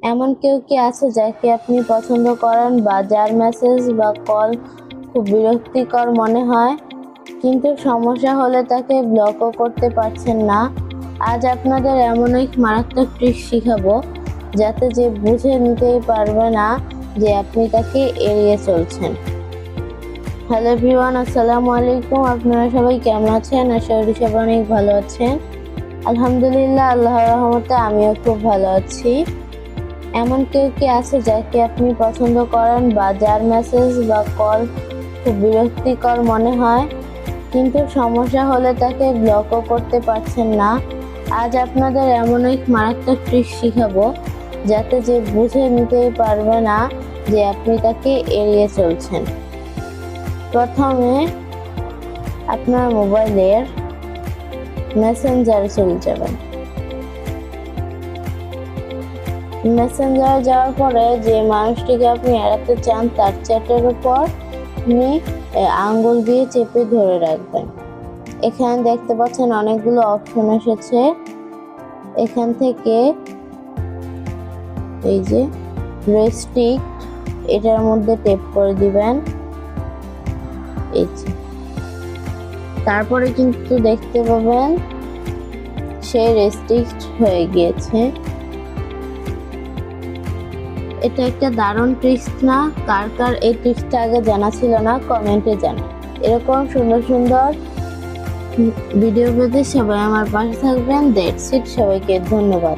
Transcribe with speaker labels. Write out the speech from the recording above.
Speaker 1: এমন কেউ কি আছে যাকে আপনি পছন্দ করেন বা যার মেসেজ বা কল খুব বিরক্তিকর মনে হয়, কিন্তু সমস্যা হলে তাকে ব্লকও করতে পারছেন না? আজ আপনাদের এমন এক মারাত্মক ট্রিক শিখাবো যাতে যে বুঝে নিতেই পারবে না যে আপনি তাকে এড়িয়ে চলছেন। হ্যালো এভরিওয়ান, আসসালামু আলাইকুম। আপনারা সবাই কেমন আছেন? আশা করি সবাই অনেক ভালো আছেন। আলহামদুলিল্লাহ, আল্লাহর রহমতে আমিও খুব ভালো আছি। এমন কেউ কি আছে যাকে আপনি পছন্দ করেন বা যার মেসেজ বা কল খুব বিরক্তিকর মনে হয়, কিন্তু সমস্যা হলে তাকে ব্লকও করতে পারছেন না? আজ আপনাদের এমন এক মারাত্মক ট্রিক শিখাবো যাতে যে বুঝে নিতেই পারবে না যে আপনি তাকে এড়িয়ে চলছেন। প্রথমে আপনার মোবাইলের মেসেঞ্জারে চলে যাবেন। মেসেঞ্জারে যাওয়ার পরে যে মানুষটিকে আপনি এড়াতে চান তার চ্যাটের উপর আপনি আঙ্গুল দিয়ে চেপে ধরে রাখবেন। এখানে দেখতে পাচ্ছেন অনেকগুলো অপশন এসেছে। এখান থেকে এই যে রেস্ট্রিক্ট, এটার মধ্যে টেপ করে দিবেন। এই যে তারপরে কিন্তু দেখতে পাবেন সে রেস্ট্রিক্ট হয়ে গিয়েছে। এটা একটা দারুণ ট্রিক্স না? কার কার এই ট্রিক্সটা আগে জানা ছিল না কমেন্টে জানান। এরকম সুন্দর সুন্দর ভিডিও পেতে সবাই আমার পাশে থাকবেন। দ্যাটস ইট, সবাইকে ধন্যবাদ।